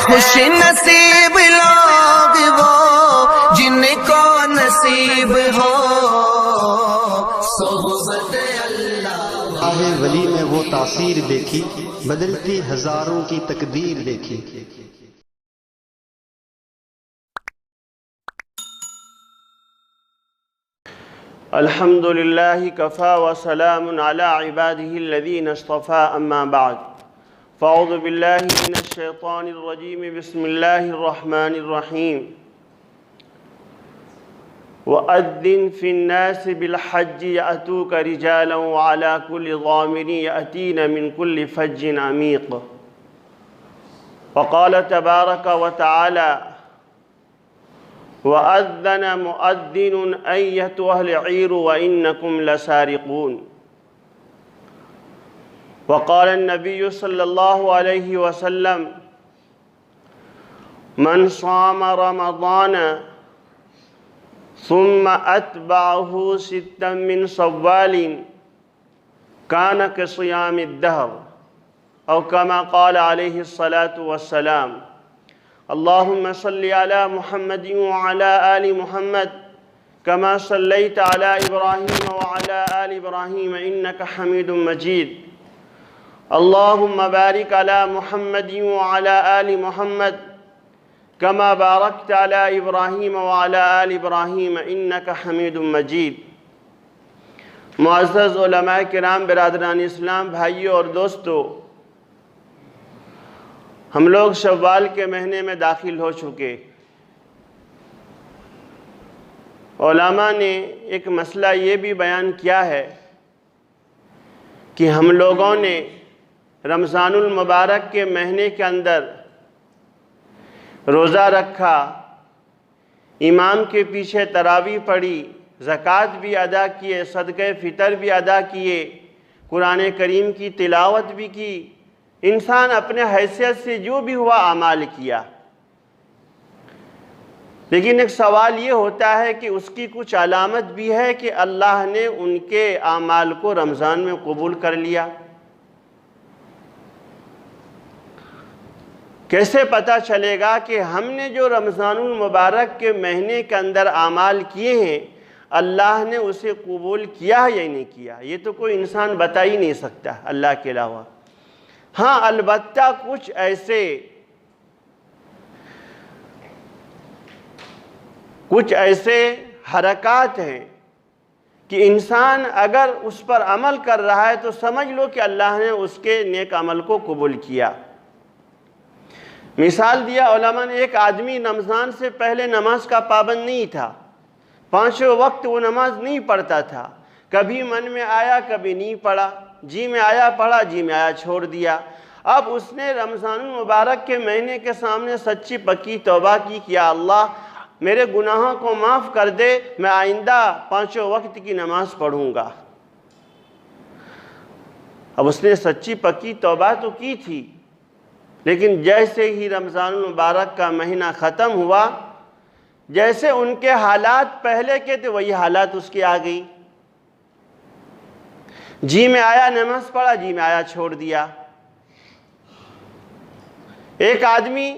خوش نصیب لوگ وہ جن کو نصیب ہو صحبت اللہ۔ راہ ولی میں وہ تاثیر دیکھی، بدلتی ہزاروں کی تقدیر دیکھی۔ الحمد للہ کفا وسلام علی عباده الذین اصطفى اما بعد فاعوذ باللہ من الشیطان الرجیم بسم اللہ الرحمن الرحیم وَأَذِّن فِي النَّاسِ بِالْحَجِّ يَأْتُوكَ رِجَالًا وَعَلَى كُلِّ ضَامِرٍ يَأْتِينَ مِنْ كُلِّ فَجٍّ عَمِيقٍ وقال تبارك وتعالى وَأَذَّنَ مُؤَذِّنٌ أَيَّتُهَا الْعِيرُ وَإِنَّكُمْ لَسَارِقُونَ وقال النبي صلى الله عليه وسلم من صام رمضان ثم أتبعه ستا من صوال كان كصيام الدهر أو كما قال عليه الصلاة والسلام اللهم صل على محمد وعلى آل محمد كما صليت على إبراهيم وعلى آل إبراهيم إنك حميد مجيد اللهم بارك على محمد وعلى آل محمد كما باركت على إبراهيم وعلى آل إبراهيم إنك حميد مجيد۔ معزز علماء کرام، برادران اسلام، بھائیوں اور دوستو، ہم لوگ شوال کے مہینے میں داخل ہو چکے۔ علماء نے ایک مسئلہ یہ بھی بیان کیا ہے کہ ہم لوگوں نے رمضان المبارک کے مہینے کے اندر روزہ رکھا، امام کے پیچھے تراویح پڑھی، زکوٰۃ بھی ادا کیے، صدقہ فطر بھی ادا کیے، قرآن کریم کی تلاوت بھی کی، انسان اپنے حیثیت سے جو بھی ہوا اعمال کیا۔ لیکن ایک سوال یہ ہوتا ہے کہ اس کی کچھ علامت بھی ہے کہ اللہ نے ان کے اعمال کو رمضان میں قبول کر لیا۔ کیسے پتہ چلے گا کہ ہم نے جو رمضان المبارک کے مہینے کے اندر اعمال کیے ہیں اللہ نے اسے قبول کیا ہے یا نہیں کیا؟ یہ تو کوئی انسان بتا ہی نہیں سکتا اللہ کے علاوہ۔ ہاں، البتہ کچھ ایسے حرکات ہیں کہ انسان اگر اس پر عمل کر رہا ہے تو سمجھ لو کہ اللہ نے اس کے نیک عمل کو قبول کیا۔ مثال دیا علماء نے، ایک آدمی رمضان سے پہلے نماز کا پابند نہیں تھا، 5 وقت وہ نماز نہیں پڑھتا تھا، کبھی من میں آیا کبھی نہیں پڑھا، جی میں آیا پڑھا، جی میں آیا چھوڑ دیا۔ اب اس نے رمضان المبارک کے مہینے کے سامنے سچی پکی توبہ کی کہ یا اللہ میرے گناہوں کو معاف کر دے، میں آئندہ 5 وقت کی نماز پڑھوں گا۔ اب اس نے سچی پکی توبہ تو کی تھی، لیکن جیسے ہی رمضان المبارک کا مہینہ ختم ہوا، جیسے ان کے حالات پہلے کے تھے وہی حالات اس کی آ گئی۔ جی میں آیا نماز پڑھا، جی میں آیا چھوڑ دیا۔ ایک آدمی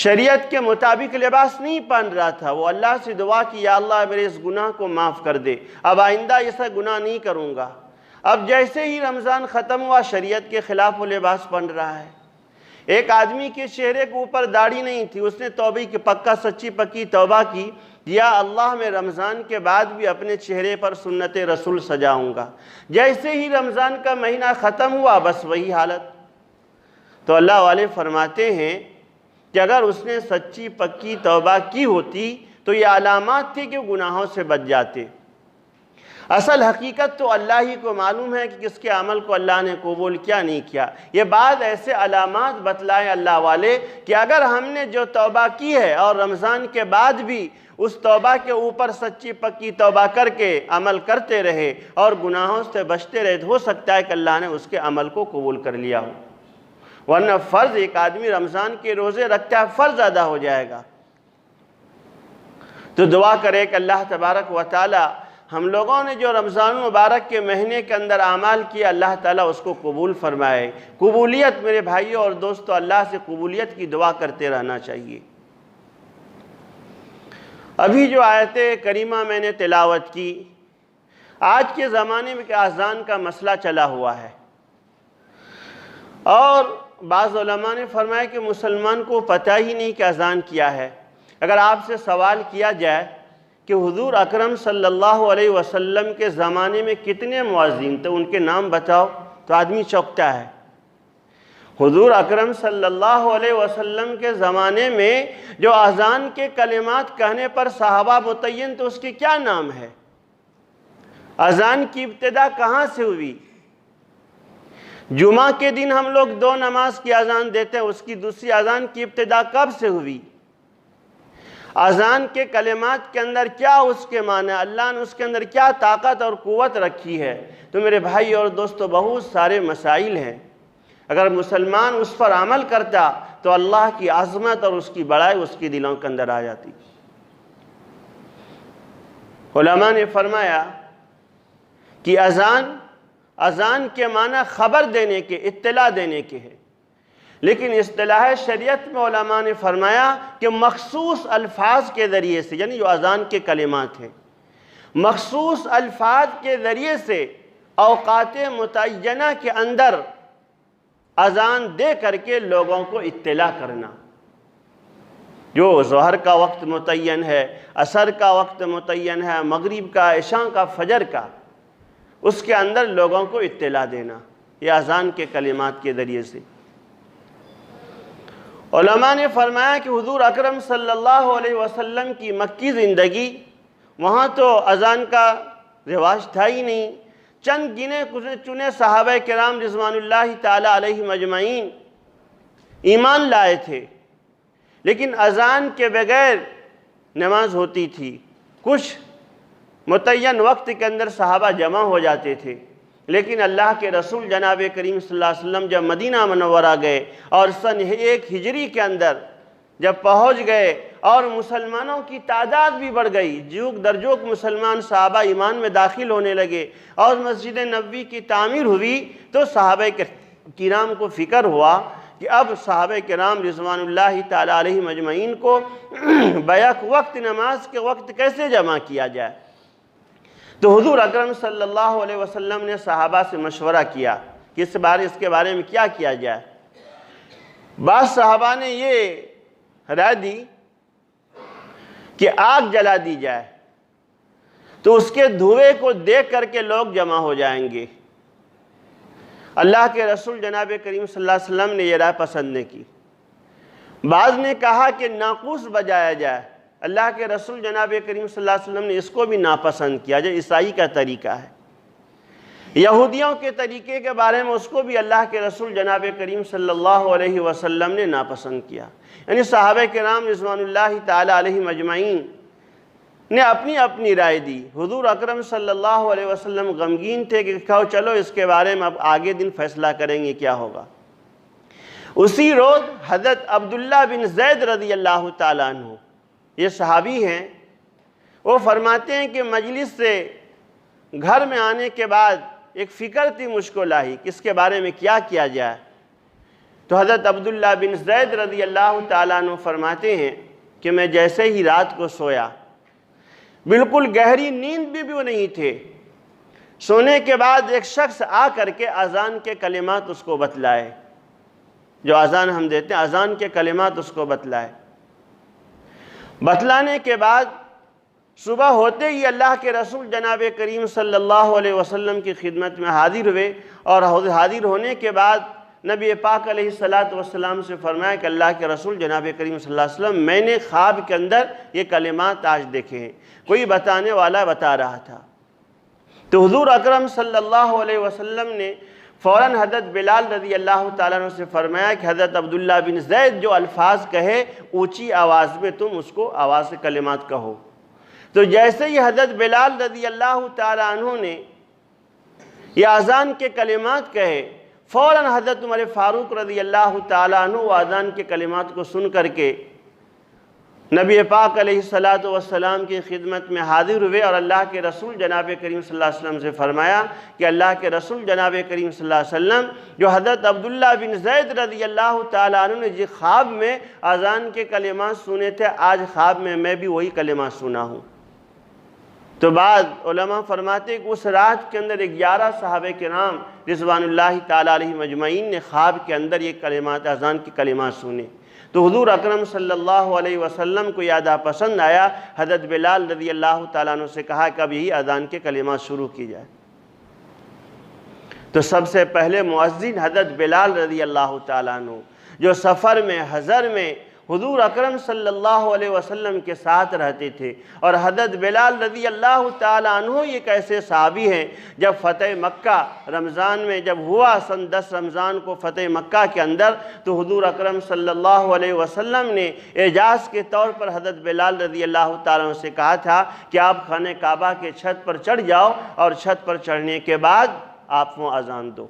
شریعت کے مطابق لباس نہیں پہن رہا تھا، وہ اللہ سے دعا کی یا اللہ میرے اس گناہ کو معاف کر دے، اب آئندہ ایسا گناہ نہیں کروں گا۔ اب جیسے ہی رمضان ختم ہوا شریعت کے خلاف وہ لباس پہن رہا ہے۔ ایک آدمی کے چہرے کے اوپر داڑھی نہیں تھی، اس نے توبہ کی پکا سچی پکی توبہ کی، یا اللہ میں رمضان کے بعد بھی اپنے چہرے پر سنت رسول سجاؤں گا۔ جیسے ہی رمضان کا مہینہ ختم ہوا بس وہی حالت۔ تو اللہ والے فرماتے ہیں کہ اگر اس نے سچی پکی توبہ کی ہوتی تو یہ علامات تھی کہ گناہوں سے بچ جاتے۔ اصل حقیقت تو اللہ ہی کو معلوم ہے کہ کس کے عمل کو اللہ نے قبول کیا نہیں کیا۔ یہ بعض ایسے علامات بتلائے اللہ والے کہ اگر ہم نے جو توبہ کی ہے اور رمضان کے بعد بھی اس توبہ کے اوپر سچی پکی توبہ کر کے عمل کرتے رہے اور گناہوں سے بچتے رہے تو ہو سکتا ہے کہ اللہ نے اس کے عمل کو قبول کر لیا ہو۔ ورنہ فرض ایک آدمی رمضان کے روزے رکھتا ہے، فرض ادا ہو جائے گا۔ تو دعا کرے کہ اللہ تبارک و تعالی ہم لوگوں نے جو رمضان المبارک کے مہینے کے اندر اعمال کیا اللہ تعالیٰ اس کو قبول فرمائے۔ قبولیت میرے بھائیوں اور دوستو، اللہ سے قبولیت کی دعا کرتے رہنا چاہیے۔ ابھی جو آیت کریمہ میں نے تلاوت کی، آج کے زمانے میں کہ اذان کا مسئلہ چلا ہوا ہے، اور بعض علماء نے فرمایا کہ مسلمان کو پتہ ہی نہیں کہ اذان کیا ہے۔ اگر آپ سے سوال کیا جائے کہ حضور اکرم صلی اللہ علیہ وسلم کے زمانے میں کتنے مؤذن تھے، ان کے نام بتاؤ، تو آدمی چونکتا ہے۔ حضور اکرم صلی اللہ علیہ وسلم کے زمانے میں جو اذان کے کلمات کہنے پر صحابہ متعین تو اس کے کیا نام ہے؟ اذان کی ابتدا کہاں سے ہوئی؟ جمعہ کے دن ہم لوگ 2 نماز کی اذان دیتے ہیں، اس کی دوسری اذان کی ابتدا کب سے ہوئی؟ اذان کے کلمات کے اندر کیا اس کے معنی، اللہ نے اس کے اندر کیا طاقت اور قوت رکھی ہے؟ تو میرے بھائی اور دوستو، بہت سارے مسائل ہیں۔ اگر مسلمان اس پر عمل کرتا تو اللہ کی عظمت اور اس کی بڑائی اس کے دلوں کے اندر آ جاتی۔ علماء نے فرمایا کہ اذان کے معنی خبر دینے کے، اطلاع دینے کے ہے، لیکن اصطلاح شریعت میں علماء نے فرمایا کہ مخصوص الفاظ کے ذریعے سے، یعنی جو اذان کے کلمات ہیں، مخصوص الفاظ کے ذریعے سے اوقات متعینہ کے اندر اذان دے کر کے لوگوں کو اطلاع کرنا۔ جو ظہر کا وقت متعین ہے، عصر کا وقت متعین ہے، مغرب کا، عشاء کا، فجر کا، اس کے اندر لوگوں کو اطلاع دینا، یہ اذان کے کلمات کے ذریعے سے۔ علماء نے فرمایا کہ حضور اکرم صلی اللہ علیہ وسلم کی مکی زندگی، وہاں تو اذان کا رواج تھا ہی نہیں۔ چند گنے چنے صحابہ کرام رضوان اللہ تعالیٰ علیہم اجمعین ایمان لائے تھے، لیکن اذان کے بغیر نماز ہوتی تھی۔ کچھ متعین وقت کے اندر صحابہ جمع ہو جاتے تھے، لیکن اللہ کے رسول جناب کریم صلی اللہ علیہ وسلم جب مدینہ منورہ گئے اور سن 1 ہجری کے اندر جب پہنچ گئے اور مسلمانوں کی تعداد بھی بڑھ گئی، جوک در جوک مسلمان صحابہ ایمان میں داخل ہونے لگے اور مسجد نبوی کی تعمیر ہوئی، تو صحابہ کرام کو فکر ہوا کہ اب صحابہ کرام رضوان اللہ تعالیٰ علیہم اجمعین کو بیک وقت نماز کے وقت کیسے جمع کیا جائے۔ تو حضور اکرم صلی اللہ علیہ وسلم نے صحابہ سے مشورہ کیا کہ اس کے بارے میں کیا کیا جائے۔ بعض صحابہ نے یہ رائے دی کہ آگ جلا دی جائے، تو اس کے دھوئے کو دیکھ کر کے لوگ جمع ہو جائیں گے۔ اللہ کے رسول جناب کریم صلی اللہ علیہ وسلم نے یہ رائے پسند نہیں کی۔ بعض نے کہا کہ ناقوس بجایا جائے، اللہ کے رسول جناب کریم صلی اللہ علیہ وسلم نے اس کو بھی ناپسند کیا، جو عیسائی کا طریقہ ہے۔ یہودیوں کے طریقے کے بارے میں اس کو بھی اللہ کے رسول جناب کریم صلی اللہ علیہ وسلم نے ناپسند کیا۔ یعنی صحابہ کرام رضوان اللہ تعالیٰ علیہم اجمعین نے اپنی اپنی رائے دی۔ حضور اکرم صلی اللہ علیہ وسلم غمگین تھے کہ کہو چلو اس کے بارے میں اب آگے دن فیصلہ کریں گے کیا ہوگا۔ اسی روز حضرت عبداللہ بن زید رضی اللہ تعالیٰ عنہ، یہ صحابی ہیں، وہ فرماتے ہیں کہ مجلس سے گھر میں آنے کے بعد ایک فکر تھی مجھ کو لاحق، کس کے بارے میں کیا کیا جائے۔ تو حضرت عبداللہ بن زید رضی اللہ تعالیٰ عنہ فرماتے ہیں کہ میں جیسے ہی رات کو سویا، بالکل گہری نیند بھی وہ نہیں تھے، سونے کے بعد ایک شخص آ کر کے اذان کے کلمات اس کو بتلائے، جو اذان ہم دیتے ہیں اذان کے کلمات اس کو بتلانے کے بعد صبح ہوتے ہی اللہ کے رسول جناب کریم صلی اللہ علیہ وسلم کی خدمت میں حاضر ہوئے، اور حاضر ہونے کے بعد نبی پاک علیہ السلام سے فرمایا کہ اللہ کے رسول جناب کریم صلی اللہ علیہ وسلم میں نے خواب کے اندر یہ کلمات آج دیکھے ہیں۔ کوئی بتانے والا بتا رہا تھا، تو حضور اکرم صلی اللہ علیہ وسلم نے فوراً حضرت بلال رضی اللہ تعالیٰ عنہ سے فرمایا کہ حضرت عبداللہ بن زید جو الفاظ کہے اونچی آواز میں تم اس کو آواز سے کلمات کہو۔ تو جیسے ہی حضرت بلال رضی اللہ تعالیٰ عنہ نے یہ اذان کے کلمات کہے، فوراً حضرت عمر فاروق رضی اللہ تعالیٰ عنہ اذان کے کلمات کو سن کر کے نبی پاک علیہ الصلاۃ والسلام کی خدمت میں حاضر ہوئے اور اللہ کے رسول جناب کریم صلی اللہ علیہ وسلم سے فرمایا کہ اللہ کے رسول جناب کریم صلی اللہ علیہ وسلم جو حضرت عبداللہ بن زید رضی اللہ تعالیٰ عنہ نے جس خواب میں اذان کے کلمات سنے تھے، آج خواب میں بھی وہی کلمات سنا ہوں۔ تو بعض علماء فرماتے ہیں کہ اس رات کے اندر 11 صحابہ کرام رضوان اللہ تعالیٰ علیہ مجمعین نے خواب کے اندر یہ کلمات اذان کی کلمات سنے۔ تو حضور اکرم صلی اللہ علیہ وسلم کو یادہ پسند آیا، حضرت بلال رضی اللہ تعالیٰ عنہ سے کہا کہ اب یہی اذان کے کلمات شروع کی جائے۔ تو سب سے پہلے مؤذن حضرت بلال رضی اللہ تعالیٰ عنہ جو سفر میں حضر میں حضور اکرم صلی اللہ علیہ وسلم کے ساتھ رہتے تھے، اور حضرت بلال رضی اللہ تعالیٰ عنہ یہ کیسے صحابی ہیں، جب فتح مکہ رمضان میں جب ہوا سن 10 رمضان کو فتح مکہ کے اندر، تو حضور اکرم صلی اللہ علیہ وسلم نے اعجاز کے طور پر حضرت بلال رضی اللہ تعالیٰ عنہ سے کہا تھا کہ آپ خانہ کعبہ کے چھت پر چڑھ جاؤ اور چھت پر چڑھنے کے بعد آپ وہ اذان دو۔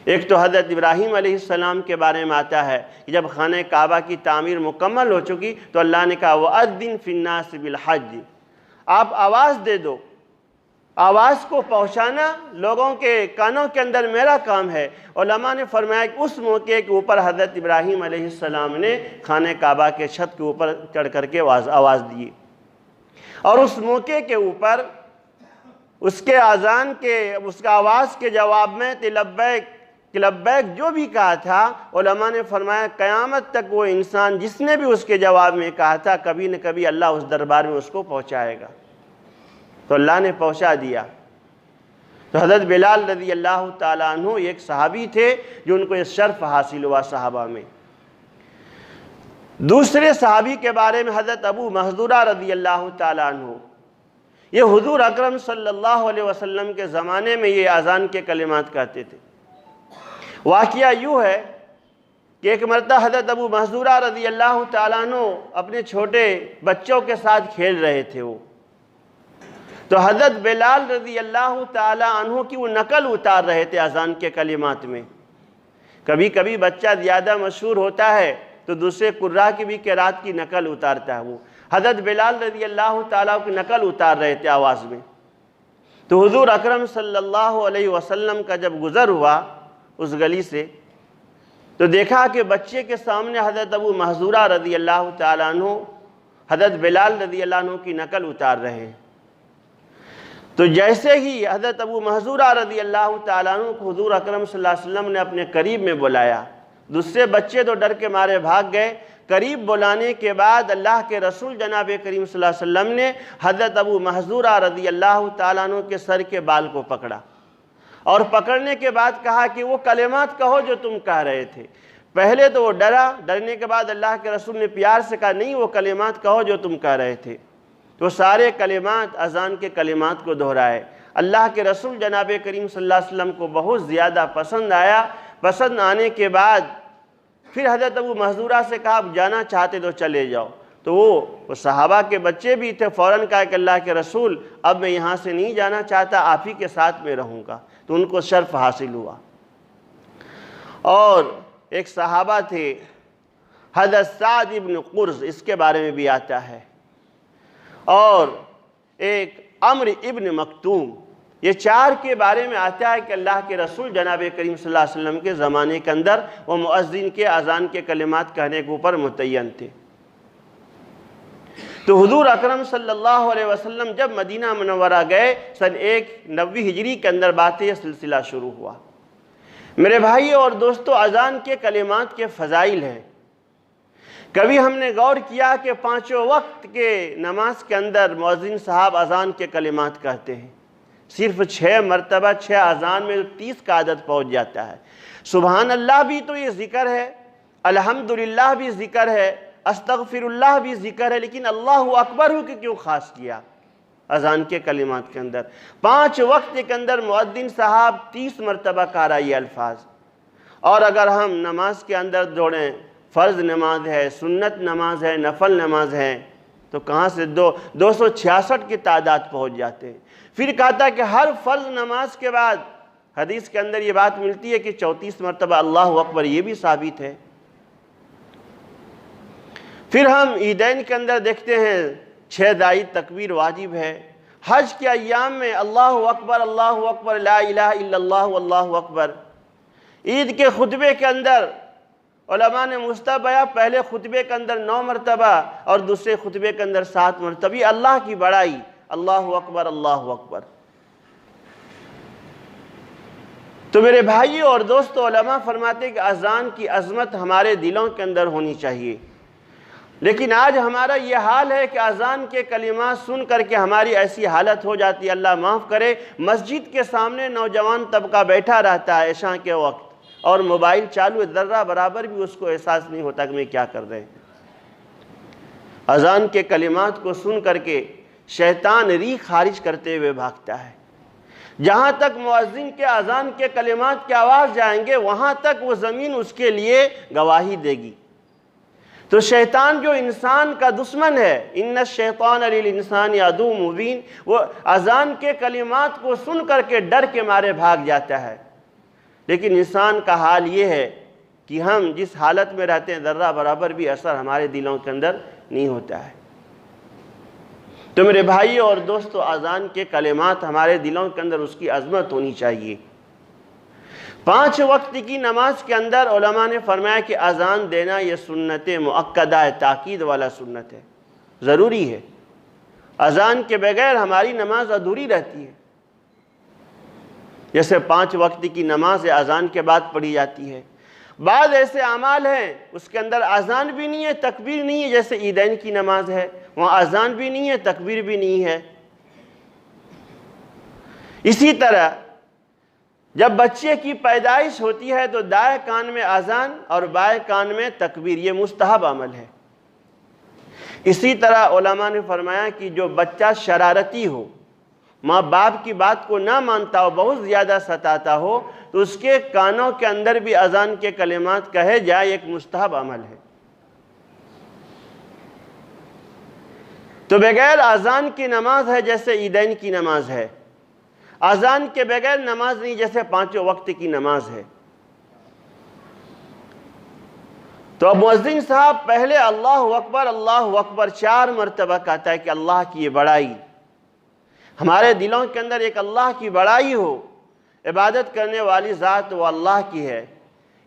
ایک تو حضرت ابراہیم علیہ السلام کے بارے میں آتا ہے کہ جب خانہ کعبہ کی تعمیر مکمل ہو چکی تو اللہ نے کہا وَأَذِّن فِي النَّاسِ بِالْحَجِّ، آپ آواز دے دو، آواز کو پہنچانا لوگوں کے کانوں کے اندر میرا کام ہے۔ علماء نے فرمایا کہ اس موقع کے اوپر حضرت ابراہیم علیہ السلام نے خانہ کعبہ کے چھت کے اوپر چڑھ کر کے آواز دی، اور اس موقع کے اوپر اس کے اذان کے اس کا آواز کے جواب میں لبیک جو بھی کہا تھا، علماء نے فرمایا قیامت تک وہ انسان جس نے بھی اس کے جواب میں کہا تھا کبھی نہ کبھی اللہ اس دربار میں اس کو پہنچائے گا۔ تو اللہ نے پہنچا دیا۔ تو حضرت بلال رضی اللہ تعالیٰ عنہ ایک صحابی تھے جو ان کو یہ شرف حاصل ہوا صحابہ میں۔ دوسرے صحابی کے بارے میں حضرت ابو محذورہ رضی اللہ تعالیٰ عنہ، یہ حضور اکرم صلی اللہ علیہ وسلم کے زمانے میں یہ اذان کے کلمات کہتے تھے۔ واقعہ یوں ہے کہ ایک مرتبہ حضرت ابو محذورہ رضی اللہ تعالیٰ عنہ اپنے چھوٹے بچوں کے ساتھ کھیل رہے تھے تو حضرت بلال رضی اللہ تعالیٰ عنہ کی وہ نقل اتار رہے تھے اذان کے کلمات میں۔ کبھی کبھی بچہ زیادہ مشہور ہوتا ہے تو دوسرے قراء کی بھی قرات کی نقل اتارتا ہے، وہ حضرت بلال رضی اللہ تعالیٰ کی نقل اتار رہے تھے آواز میں۔ تو حضور اکرم صلی اللہ علیہ وسلم کا جب گزر ہوا اس گلی سے تو دیکھا کہ بچے کے سامنے حضرت ابو محذورہ رضی اللہ تعالیٰ عنہ حضرت بلال رضی اللہ عنہ کی نقل اتار رہے ہیں۔ تو جیسے ہی حضرت ابو محذورہ رضی اللہ تعالیٰ عنہ کو حضور اکرم صلی اللہ علیہ وسلم نے اپنے قریب میں بلایا، دوسرے بچے تو ڈر کے مارے بھاگ گئے۔ قریب بلانے کے بعد اللہ کے رسول جناب کریم صلی اللہ علیہ وسلم نے حضرت ابو محذورہ رضی اللہ تعالیٰ عنہ کے سر کے بال کو پکڑا، اور پکڑنے کے بعد کہا کہ وہ کلمات کہو جو تم کہہ رہے تھے۔ پہلے تو وہ ڈرا، ڈرنے کے بعد اللہ کے رسول نے پیار سے کہا نہیں، وہ کلمات کہو جو تم کہہ رہے تھے۔ تو سارے کلمات اذان کے کلمات کو دہرائے۔ اللہ کے رسول جناب کریم صلی اللہ علیہ وسلم کو بہت زیادہ پسند آیا۔ پسند آنے کے بعد پھر حضرت ابو محذورہ سے کہا آپ جانا چاہتے تو چلے جاؤ۔ تو وہ صحابہ کے بچے بھی تھے، فوراً کہا کہ اللہ کے رسول اب میں یہاں سے نہیں جانا چاہتا، آپ ہی کے ساتھ میں رہوں گا۔ تو ان کو شرف حاصل ہوا۔ اور ایک صحابہ تھے حضرت سعد ابن قرز، اس کے بارے میں بھی آتا ہے، اور ایک عمرو ابن مکتوم، یہ چار کے بارے میں آتا ہے کہ اللہ کے رسول جناب کریم صلی اللہ علیہ وسلم کے زمانے کے اندر وہ مؤذن کے اذان کے کلمات کہنے کے اوپر متعین تھے۔ تو حضور اکرم صلی اللہ علیہ وسلم جب مدینہ منورہ گئے سن 190 ہجری کے اندر باتیں یہ سلسلہ شروع ہوا۔ میرے بھائی اور دوستو، اذان کے کلمات کے فضائل ہیں۔ کبھی ہم نے غور کیا کہ 5 وقت کے نماز کے اندر مؤذن صاحب اذان کے کلمات کہتے ہیں، صرف 6 مرتبہ 6 اذان میں 30 کا عدد پہنچ جاتا ہے۔ سبحان اللہ بھی تو یہ ذکر ہے، الحمدللہ بھی ذکر ہے، استغفر اللہ بھی ذکر ہے، لیکن اللہ اکبر ہو کہ کیوں خاص کیا اذان کے کلمات کے اندر؟ 5 وقت کے اندر مؤذن صاحب 30 مرتبہ کہہ رہا یہ الفاظ۔ اور اگر ہم نماز کے اندر جوڑیں، فرض نماز ہے، سنت نماز ہے، نفل نماز ہے، تو کہاں سے 266 کی تعداد پہنچ جاتے ہیں۔ پھر کہتا ہے کہ ہر فرض نماز کے بعد حدیث کے اندر یہ بات ملتی ہے کہ 34 مرتبہ اللہ اکبر، یہ بھی ثابت ہے۔ پھر ہم عیدین کے اندر دیکھتے ہیں 6 دائی تکبیر واجب ہے۔ حج کے ایام میں اللہ اکبر لا الہ الا اللہ واللہ اکبر۔ عید کے خطبے کے اندر علماء نے مستحب بیان، پہلے خطبے کے اندر 9 مرتبہ اور دوسرے خطبے کے اندر 7 مرتبہ، یہ اللہ کی بڑائی، اللہ اکبر اللہ اکبر۔ تو میرے بھائیو اور دوستو، علماء فرماتے ہیں کہ اذان کی عظمت ہمارے دلوں کے اندر ہونی چاہیے، لیکن آج ہمارا یہ حال ہے کہ اذان کے کلمات سن کر کے ہماری ایسی حالت ہو جاتی ہے، اللہ معاف کرے، مسجد کے سامنے نوجوان طبقہ بیٹھا رہتا ہے عشاء کے وقت اور موبائل چالو ہے، ذرہ برابر بھی اس کو احساس نہیں ہوتا کہ میں کیا کر رہے ہیں۔ اذان کے کلمات کو سن کر کے شیطان ریح خارج کرتے ہوئے بھاگتا ہے۔ جہاں تک مؤذن کے اذان کے کلمات کی آواز جائیں گے وہاں تک وہ زمین اس کے لیے گواہی دے گی۔ تو شیطان جو انسان کا دشمن ہے، ان الشیطان للانسان عدو مبین، وہ اذان کے کلمات کو سن کر کے ڈر کے مارے بھاگ جاتا ہے۔ لیکن انسان کا حال یہ ہے کہ ہم جس حالت میں رہتے ہیں ذرہ برابر بھی اثر ہمارے دلوں کے اندر نہیں ہوتا ہے۔ تو میرے بھائیو اور دوستو، اذان کے کلمات ہمارے دلوں کے اندر اس کی عظمت ہونی چاہیے۔ 5 وقت کی نماز کے اندر علماء نے فرمایا کہ اذان دینا یہ سنت مؤکدہ ہے، تاکید والا سنت ہے، ضروری ہے۔ اذان کے بغیر ہماری نماز ادھوری رہتی ہے۔ جیسے 5 وقت کی نماز اذان کے بعد پڑھی جاتی ہے، بعض ایسے اعمال ہیں اس کے اندر اذان بھی نہیں ہے، تکبیر نہیں ہے، جیسے عیدین کی نماز ہے، وہاں اذان بھی نہیں ہے، تکبیر بھی نہیں ہے۔ اسی طرح جب بچے کی پیدائش ہوتی ہے تو دائیں کان میں اذان اور بائیں کان میں تکبیر، یہ مستحب عمل ہے۔ اسی طرح علماء نے فرمایا کہ جو بچہ شرارتی ہو، ماں باپ کی بات کو نہ مانتا ہو، بہت زیادہ ستاتا ہو، تو اس کے کانوں کے اندر بھی اذان کے کلمات کہے جائے، ایک مستحب عمل ہے۔ تو بغیر اذان کی نماز ہے جیسے عیدین کی نماز ہے، اذان کے بغیر نماز نہیں جیسے 5 وقت کی نماز ہے۔ تو اب مؤذن صاحب پہلے اللہ اکبر 4 مرتبہ کہتا ہے کہ اللہ کی یہ بڑائی، ہمارے دلوں کے اندر ایک اللہ کی بڑائی ہو، عبادت کرنے والی ذات وہ اللہ کی ہے،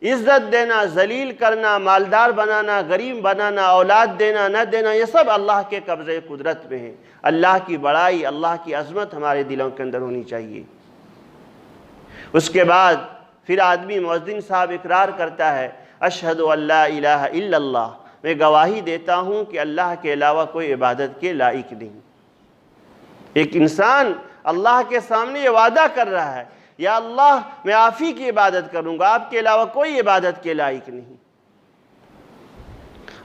عزت دینا، ذلیل کرنا، مالدار بنانا، غریب بنانا، اولاد دینا نہ دینا، یہ سب اللہ کے قبضے قدرت میں ہے۔ اللہ کی بڑائی، اللہ کی عظمت ہمارے دلوں کے اندر ہونی چاہیے۔ اس کے بعد پھر آدمی مؤذن صاحب اقرار کرتا ہے، اشہد ان لا الہ الا اللہ، میں گواہی دیتا ہوں کہ اللہ کے علاوہ کوئی عبادت کے لائق نہیں۔ ایک انسان اللہ کے سامنے یہ وعدہ کر رہا ہے، یا اللہ میں آپ ہی کی عبادت کروں گا، آپ کے علاوہ کوئی عبادت کے لائق نہیں۔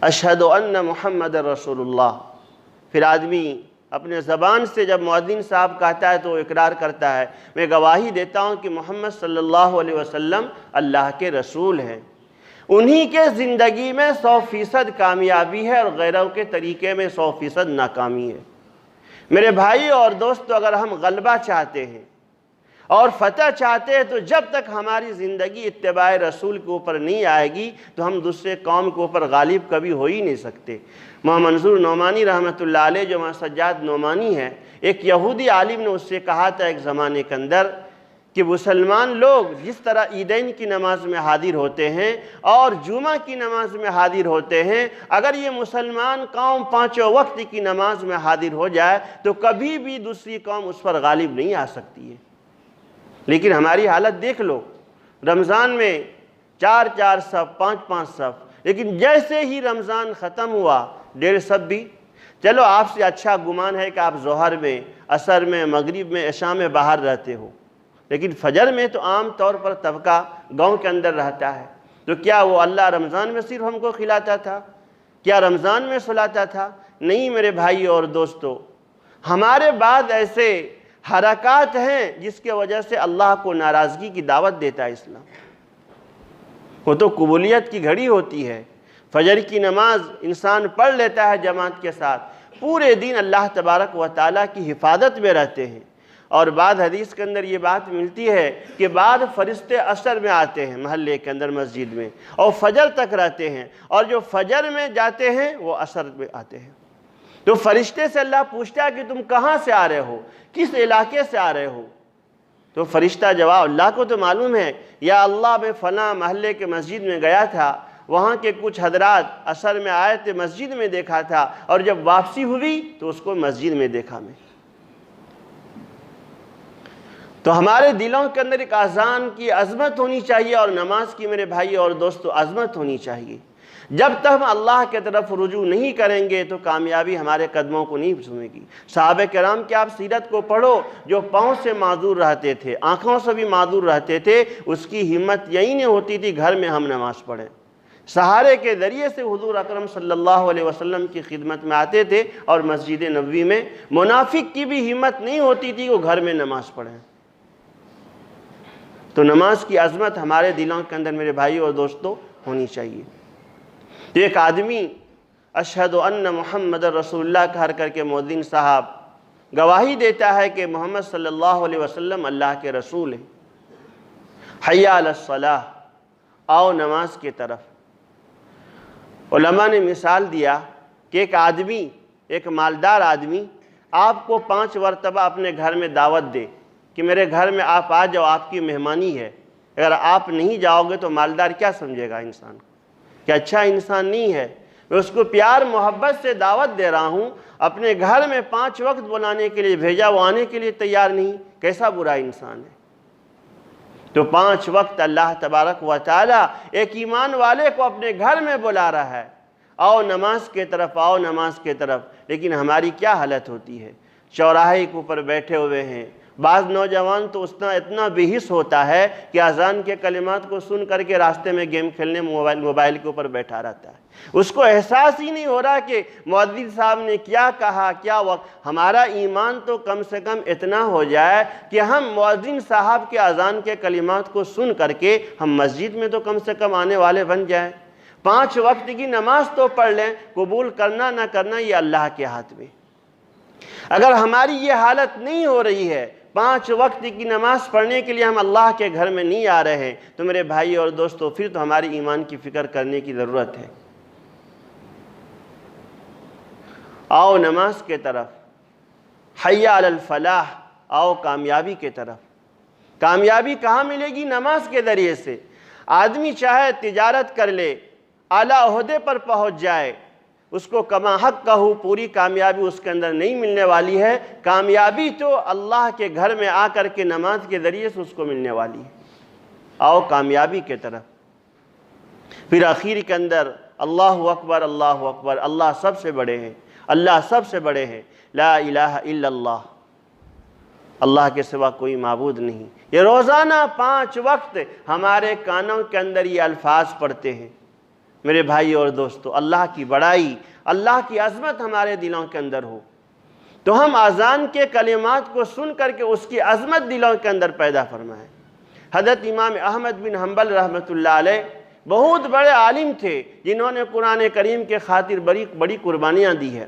اشہد ان محمد رسول اللہ، پھر آدمی اپنے زبان سے جب مؤذن صاحب کہتا ہے تو وہ اقرار کرتا ہے، میں گواہی دیتا ہوں کہ محمد صلی اللہ علیہ وسلم اللہ کے رسول ہیں۔ انہی کے زندگی میں 100% کامیابی ہے اور غیروں کے طریقے میں 100% ناکامی ہے۔ میرے بھائی اور دوستو، اگر ہم غلبہ چاہتے ہیں اور فتح چاہتے ہیں تو جب تک ہماری زندگی اتباع رسول کے اوپر نہیں آئے گی تو ہم دوسرے قوم کے اوپر غالب کبھی ہو ہی نہیں سکتے۔ مولانا منظور نعمانی رحمۃ اللہ علیہ، جو مولانا سجاد نعمانی ہے، ایک یہودی عالم نے اس سے کہا تھا ایک زمانے کے اندر کہ مسلمان لوگ جس طرح عیدین کی نماز میں حاضر ہوتے ہیں اور جمعہ کی نماز میں حاضر ہوتے ہیں، اگر یہ مسلمان قوم 5 وقت کی نماز میں حاضر ہو جائے تو کبھی بھی دوسری قوم اس پر غالب نہیں آ سکتی ہے۔ لیکن ہماری حالت دیکھ لو، رمضان میں 4 صف، 5 صف، لیکن جیسے ہی رمضان ختم ہوا 1.5 صف بھی، چلو آپ سے اچھا گمان ہے کہ آپ ظہر میں، عصر میں، مغرب میں، عشاء میں باہر رہتے ہو، لیکن فجر میں تو عام طور پر طبقہ گاؤں کے اندر رہتا ہے۔ تو کیا وہ اللہ رمضان میں صرف ہم کو کھلاتا تھا؟ کیا رمضان میں سلاتا تھا؟ نہیں میرے بھائی اور دوستو، ہمارے بعد ایسے حرکات ہیں جس کے وجہ سے اللہ کو ناراضگی کی دعوت دیتا ہے اسلام۔ وہ تو قبولیت کی گھڑی ہوتی ہے، فجر کی نماز انسان پڑھ لیتا ہے جماعت کے ساتھ، پورے دن اللہ تبارک و تعالیٰ کی حفاظت میں رہتے ہیں، اور بعد حدیث کے اندر یہ بات ملتی ہے کہ بعد فرشتے عصر میں آتے ہیں محلے کے اندر مسجد میں اور فجر تک رہتے ہیں، اور جو فجر میں جاتے ہیں وہ عصر میں آتے ہیں۔ تو فرشتے سے اللہ پوچھتا ہے کہ تم کہاں سے آ رہے ہو، کس علاقے سے آ رہے ہو؟ تو فرشتہ جواب، اللہ کو تو معلوم ہے، یا اللہ میں فلاں محلے کے مسجد میں گیا تھا، وہاں کے کچھ حضرات عصر میں آئے تھے، مسجد میں دیکھا تھا، اور جب واپسی ہوئی تو اس کو مسجد میں دیکھا میں۔ تو ہمارے دلوں کے اندر ایک اذان کی عظمت ہونی چاہیے، اور نماز کی میرے بھائی اور دوستو عظمت ہونی چاہیے۔ جب تک ہم اللہ کی طرف رجوع نہیں کریں گے تو کامیابی ہمارے قدموں کو نہیں چھوئے گی۔ صحابہ کرام کی آپ سیرت کو پڑھو، جو پاؤں سے معذور رہتے تھے، آنکھوں سے بھی معذور رہتے تھے، اس کی ہمت یہی نہیں ہوتی تھی گھر میں ہم نماز پڑھیں۔ سہارے کے ذریعے سے حضور اکرم صلی اللہ علیہ وسلم کی خدمت میں آتے تھے، اور مسجد نبوی میں منافق کی بھی ہمت نہیں ہوتی تھی وہ گھر میں نماز پڑھیں۔ تو نماز کی عظمت ہمارے دلوں کے اندر میرے بھائی اور دوستو ہونی چاہیے۔ تو ایک آدمی اشہد ان محمد رسول اللہ کہہ کر کے مؤذن صاحب گواہی دیتا ہے کہ محمد صلی اللہ علیہ وسلم اللہ کے رسول ہیں۔ حی علی الصلاۃ، آؤ نماز کی طرف۔ علماء نے مثال دیا کہ ایک آدمی، ایک مالدار آدمی آپ کو 5 مرتبہ اپنے گھر میں دعوت دے کہ میرے گھر میں آپ آ جاؤ، آپ کی مہمانی ہے۔ اگر آپ نہیں جاؤ گے تو مالدار کیا سمجھے گا انسان کو کہ اچھا انسان نہیں ہے، میں اس کو پیار محبت سے دعوت دے رہا ہوں، اپنے گھر میں 5 وقت بلانے کے لیے بھیجا، وہ آنے کے لیے تیار نہیں، کیسا برا انسان ہے۔ تو 5 وقت اللہ تبارک و تعالی ایک ایمان والے کو اپنے گھر میں بلا رہا ہے، آؤ نماز کے طرف، آؤ نماز کے طرف۔ لیکن ہماری کیا حالت ہوتی ہے؟ چوراہے کے اوپر بیٹھے ہوئے ہیں، بعض نوجوان تو اتنا بےحس ہوتا ہے کہ اذان کے کلمات کو سن کر کے راستے میں گیم کھیلنے موبائل کے اوپر بیٹھا رہتا ہے، اس کو احساس ہی نہیں ہو رہا کہ مؤذن صاحب نے کیا کہا، کیا وقت۔ ہمارا ایمان تو کم سے کم اتنا ہو جائے کہ ہم مؤذن صاحب کے اذان کے کلمات کو سن کر کے ہم مسجد میں تو کم سے کم آنے والے بن جائیں، 5 وقت کی نماز تو پڑھ لیں۔ قبول کرنا نہ کرنا یہ اللہ کے ہاتھ میں۔ اگر ہماری یہ حالت نہیں ہو رہی ہے، 5 وقت کی نماز پڑھنے کے لیے ہم اللہ کے گھر میں نہیں آ رہے ہیں، تو میرے بھائی اور دوستو پھر تو ہماری ایمان کی فکر کرنے کی ضرورت ہے۔ آؤ نماز کے طرف، حی علی الفلاح، آؤ کامیابی کے طرف۔ کامیابی کہاں ملے گی؟ نماز کے ذریعے سے۔ آدمی چاہے تجارت کر لے، اعلیٰ عہدے پر پہنچ جائے، اس کو کما حق کہو، پوری کامیابی اس کے اندر نہیں ملنے والی ہے۔ کامیابی تو اللہ کے گھر میں آ کر کے نماز کے ذریعے سے اس کو ملنے والی ہے۔ آؤ کامیابی کے طرف۔ پھر آخر کے اندر اللہ اکبر، اللہ اکبر، اللہ سب سے بڑے ہیں، اللہ سب سے بڑے ہیں، لا الہ الا اللہ، اللہ کے سوا کوئی معبود نہیں۔ یہ روزانہ 5 وقت ہمارے کانوں کے اندر یہ الفاظ پڑھتے ہیں۔ میرے بھائی اور دوستو، اللہ کی بڑائی، اللہ کی عظمت ہمارے دلوں کے اندر ہو تو ہم اذان کے کلمات کو سن کر کے اس کی عظمت دلوں کے اندر پیدا فرمائیں۔ حضرت امام احمد بن حنبل رحمۃ اللہ علیہ بہت بڑے عالم تھے، جنہوں نے قرآن کریم کے خاطر بڑی قربانیاں دی ہیں۔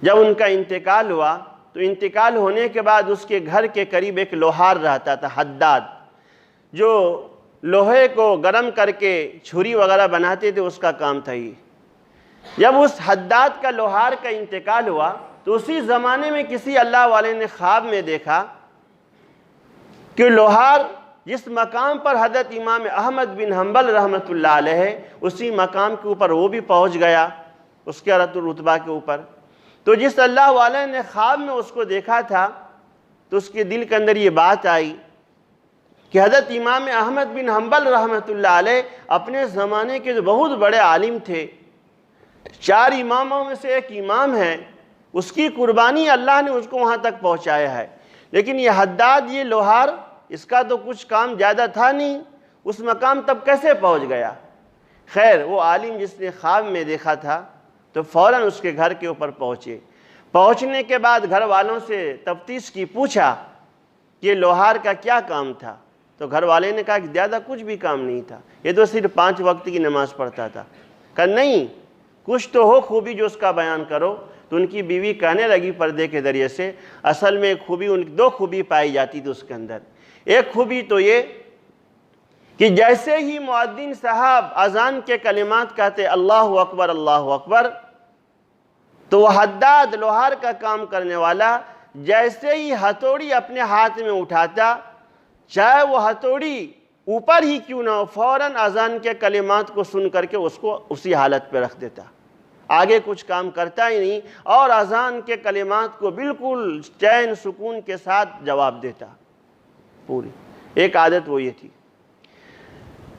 جب ان کا انتقال ہوا تو انتقال ہونے کے بعد اس کے گھر کے قریب ایک لوہار رہتا تھا، حداد، جو لوہے کو گرم کر کے چھری وغیرہ بناتے تھے، اس کا کام تھا یہ۔ جب اس حداد کا لوہار کا انتقال ہوا تو اسی زمانے میں کسی اللہ والے نے خواب میں دیکھا کہ لوہار جس مقام پر حضرت امام احمد بن حنبل رحمۃ اللہ علیہ ہے، اسی مقام کے اوپر وہ بھی پہنچ گیا، اس کے رتبہ کے اوپر۔ تو جس اللہ والے نے خواب میں اس کو دیکھا تھا تو اس کے دل کے اندر یہ بات آئی کہ حضرت امام احمد بن حنبل رحمۃ اللہ علیہ اپنے زمانے کے جو بہت بڑے عالم تھے، 4 اماموں میں سے ایک امام ہے، اس کی قربانی اللہ نے اس کو وہاں تک پہنچایا ہے، لیکن یہ حداد، یہ لوہار، اس کا تو کچھ کام زیادہ تھا نہیں، اس مقام تب کیسے پہنچ گیا؟ خیر، وہ عالم جس نے خواب میں دیکھا تھا تو فوراً اس کے گھر کے اوپر پہنچے۔ پہنچنے کے بعد گھر والوں سے تفتیش کی، پوچھا کہ یہ لوہار کا کیا کام تھا؟ تو گھر والے نے کہا کہ زیادہ کچھ بھی کام نہیں تھا، یہ تو صرف 5 وقت کی نماز پڑھتا تھا۔ کہا نہیں، کچھ تو ہو خوبی جو اس کا بیان کرو۔ تو ان کی بیوی کہنے لگی پردے کے ذریعے سے، اصل میں ایک خوبی، دو خوبی پائی جاتی تھی اس کے اندر۔ ایک خوبی تو یہ کہ جیسے ہی مؤذن صاحب اذان کے کلمات کہتے اللہ اکبر اللہ اکبر، تو وہ حداد لوہار کا کام کرنے والا جیسے ہی ہتھوڑی اپنے ہاتھ میں اٹھاتا، چاہے وہ ہتھوڑی اوپر ہی کیوں نہ ہو، فوراً اذان کے کلمات کو سن کر کے اس کو اسی حالت پہ رکھ دیتا، آگے کچھ کام کرتا ہی نہیں، اور اذان کے کلمات کو بالکل چین سکون کے ساتھ جواب دیتا پوری۔ ایک عادت وہ یہ تھی،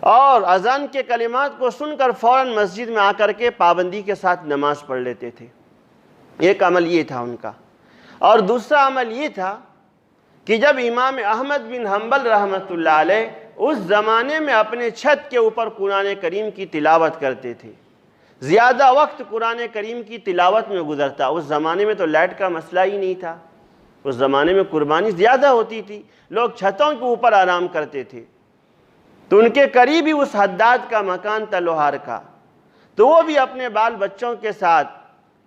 اور اذان کے کلمات کو سن کر فوراً مسجد میں آ کر کے پابندی کے ساتھ نماز پڑھ لیتے تھے۔ ایک عمل یہ تھا ان کا، اور دوسرا عمل یہ تھا کہ جب امام احمد بن حنبل رحمۃ اللہ علیہ اس زمانے میں اپنے چھت کے اوپر قرآن کریم کی تلاوت کرتے تھے، زیادہ وقت قرآن کریم کی تلاوت میں گزرتا۔ اس زمانے میں تو لائٹ کا مسئلہ ہی نہیں تھا، اس زمانے میں قربانی زیادہ ہوتی تھی، لوگ چھتوں کے اوپر آرام کرتے تھے، تو ان کے قریب ہی اس حداد کا مکان تھا لوہار کا، تو وہ بھی اپنے بال بچوں کے ساتھ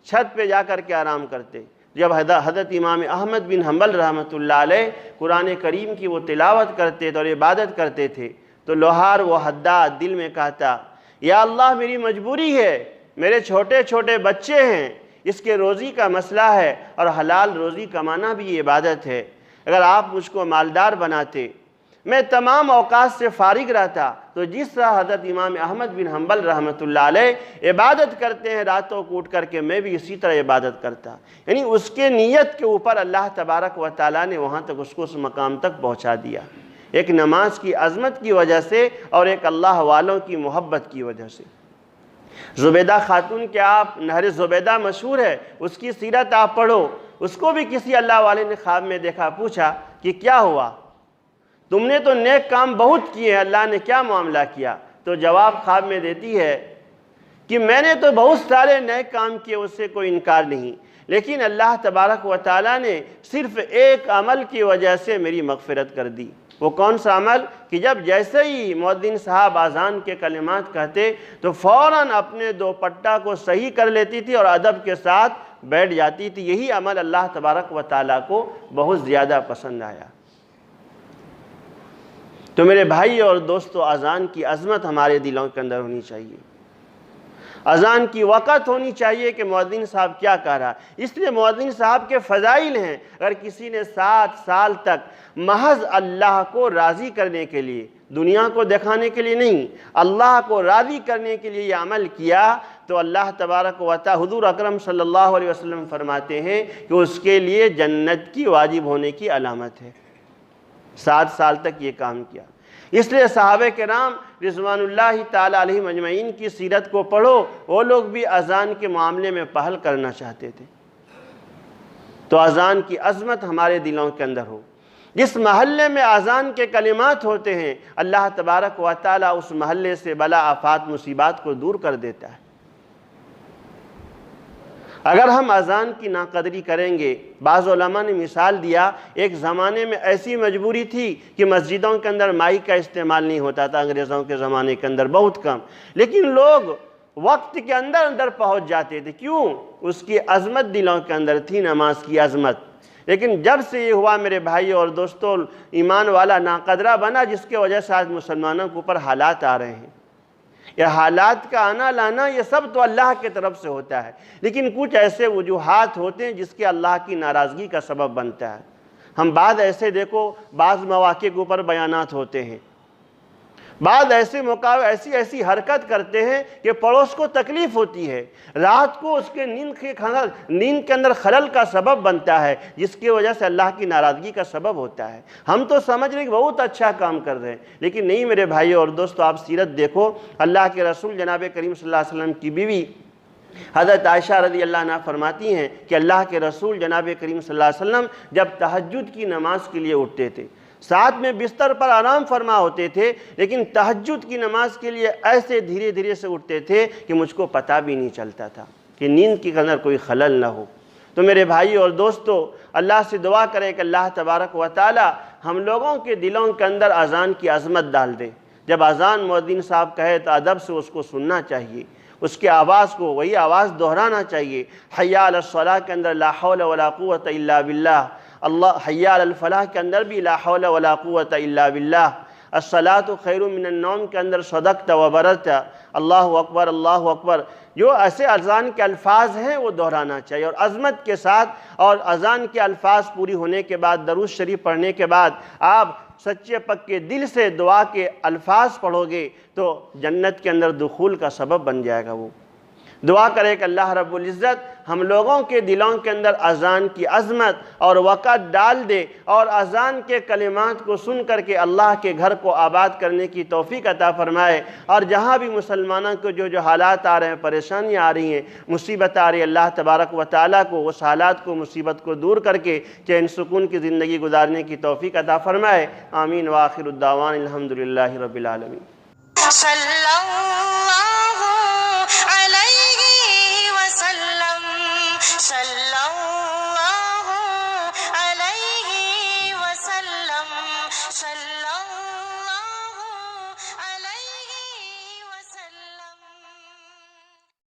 چھت پہ جا کر کے آرام کرتے۔ جب حضرت امام احمد بن حنبل رحمۃ اللہ علیہ قرآن کریم کی وہ تلاوت کرتے تھے اور عبادت کرتے تھے، تو لوہار وہ حداد دل میں کہتا، یا اللہ میری مجبوری ہے، میرے چھوٹے چھوٹے بچے ہیں، اس کے روزی کا مسئلہ ہے، اور حلال روزی کمانا بھی عبادت ہے، اگر آپ مجھ کو مالدار بناتے، میں تمام اوقات سے فارغ رہتا، تو جس طرح حضرت امام احمد بن حنبل رحمۃ اللہ علیہ عبادت کرتے ہیں راتوں کو اٹھ کر کے، میں بھی اسی طرح عبادت کرتا۔ یعنی اس کے نیت کے اوپر اللہ تبارک و تعالیٰ نے وہاں تک اس کو اس مقام تک پہنچا دیا، ایک نماز کی عظمت کی وجہ سے اور ایک اللہ والوں کی محبت کی وجہ سے۔ زبیدہ خاتون کے آپ نہر زبیدہ مشہور ہے، اس کی سیرت آپ پڑھو، اس کو بھی کسی اللہ والے نے خواب میں دیکھا، پوچھا کہ کیا ہوا، تم نے تو نیک کام بہت کیے ہیں، اللہ نے کیا معاملہ کیا؟ تو جواب خواب میں دیتی ہے کہ میں نے تو بہت سارے نیک کام کیے، اس سے کوئی انکار نہیں، لیکن اللہ تبارک و تعالیٰ نے صرف ایک عمل کی وجہ سے میری مغفرت کر دی۔ وہ کون سا عمل؟ کہ جب جیسے ہی مؤذن صاحب اذان کے کلمات کہتے تو فوراً اپنے دوپٹہ کو صحیح کر لیتی تھی اور ادب کے ساتھ بیٹھ جاتی تھی۔ یہی عمل اللہ تبارک و تعالیٰ کو بہت زیادہ پسند آیا۔ تو میرے بھائی اور دوستو، اذان کی عظمت ہمارے دلوں کے اندر ہونی چاہیے، اذان کی وقت ہونی چاہیے کہ مؤذن صاحب کیا کہہ رہا ہے۔ اس لیے مؤذن صاحب کے فضائل ہیں، اگر کسی نے 7 سال تک محض اللہ کو راضی کرنے کے لیے، دنیا کو دکھانے کے لیے نہیں، اللہ کو راضی کرنے کے لیے یہ عمل کیا، تو اللہ تبارک و تعالی، حضور اکرم صلی اللہ علیہ وسلم فرماتے ہیں کہ اس کے لیے جنت کی واجب ہونے کی علامت ہے۔ 7 سال تک یہ کام کیا۔ اس لیے صحابہ کرام رضوان اللہ تعالی علیہم اجمعین کی سیرت کو پڑھو، وہ لوگ بھی اذان کے معاملے میں پہل کرنا چاہتے تھے۔ تو اذان کی عظمت ہمارے دلوں کے اندر ہو۔ جس محلے میں اذان کے کلمات ہوتے ہیں، اللہ تبارک و تعالی اس محلے سے بلا آفات مصیبات کو دور کر دیتا ہے۔ اگر ہم اذان کی ناقدری کریں گے، بعض علماء نے مثال دیا، ایک زمانے میں ایسی مجبوری تھی کہ مسجدوں کے اندر مائک کا استعمال نہیں ہوتا تھا، انگریزوں کے زمانے کے اندر بہت کم، لیکن لوگ وقت کے اندر اندر پہنچ جاتے تھے۔ کیوں؟ اس کی عظمت دلوں کے اندر تھی، نماز کی عظمت۔ لیکن جب سے یہ ہوا میرے بھائی اور دوستوں، ایمان والا ناقدرہ بنا، جس کی وجہ سے آج مسلمانوں کے اوپر حالات آ رہے ہیں۔ یہ حالات کا آنا لانا یہ سب تو اللہ کی طرف سے ہوتا ہے، لیکن کچھ ایسے وجوہات ہوتے ہیں جس کے اللہ کی ناراضگی کا سبب بنتا ہے۔ ہم بعض ایسے دیکھو، بعض مواقع کے اوپر بیانات ہوتے ہیں، بعض ایسے موقع ایسی حرکت کرتے ہیں کہ پڑوس کو تکلیف ہوتی ہے، رات کو اس کے نیند کے اندر خلل کا سبب بنتا ہے، جس کی وجہ سے اللہ کی ناراضگی کا سبب ہوتا ہے۔ ہم تو سمجھ رہے ہیں کہ بہت اچھا کام کر رہے ہیں، لیکن نہیں میرے بھائی اور دوستو، آپ سیرت دیکھو، اللہ کے رسول جناب کریم صلی اللہ علیہ وسلم کی بیوی حضرت عائشہ رضی اللہ عنہا فرماتی ہیں کہ اللہ کے رسول جناب کریم صلی اللہ علیہ وسلم جب تہجد کی نماز کے لیے اٹھتے تھے، ساتھ میں بستر پر آرام فرما ہوتے تھے، لیکن تہجد کی نماز کے لیے ایسے دھیرے دھیرے سے اٹھتے تھے کہ مجھ کو پتہ بھی نہیں چلتا تھا کہ نیند کے اندر کوئی خلل نہ ہو۔ تو میرے بھائی اور دوستو، اللہ سے دعا کریں کہ اللہ تبارک و تعالی ہم لوگوں کے دلوں کے اندر اذان کی عظمت ڈال دے۔ جب اذان مؤذن صاحب کہے تو ادب سے اس کو سننا چاہیے، اس کی آواز کو وہی آواز دہرانا چاہیے۔ حی علی الصلاۃ کے اندر لا حول ولا قوت الا باللہ، حی علی الفلاح کے اندر بھی لا حول ولا قوت الا باللہ، الصلاۃ خیر من النوم کے اندر صدقت و بررت، اللہ اکبر اللہ اکبر۔ جو ایسے اذان کے الفاظ ہیں وہ دہرانا چاہیے، اور عظمت کے ساتھ، اور اذان کے الفاظ پوری ہونے کے بعد درود شریف پڑھنے کے بعد آپ سچے پکے دل سے دعا کے الفاظ پڑھو گے تو جنت کے اندر دخول کا سبب بن جائے گا۔ وہ دعا کرے کہ اللہ رب العزت ہم لوگوں کے دلوں کے اندر اذان کی عظمت اور وقت ڈال دے، اور اذان کے کلمات کو سن کر کے اللہ کے گھر کو آباد کرنے کی توفیق عطا فرمائے، اور جہاں بھی مسلمانوں کو جو حالات آ رہے ہیں، پریشانیاں آ رہی ہیں، مصیبت آ رہی ہے، اللہ تبارک و تعالیٰ کو اس حالات کو، مصیبت کو دور کر کے چین سکون کی زندگی گزارنے کی توفیق عطا فرمائے۔ آمین وآخر الدعوان الحمدللہ رب العالمین۔ صلی اللہ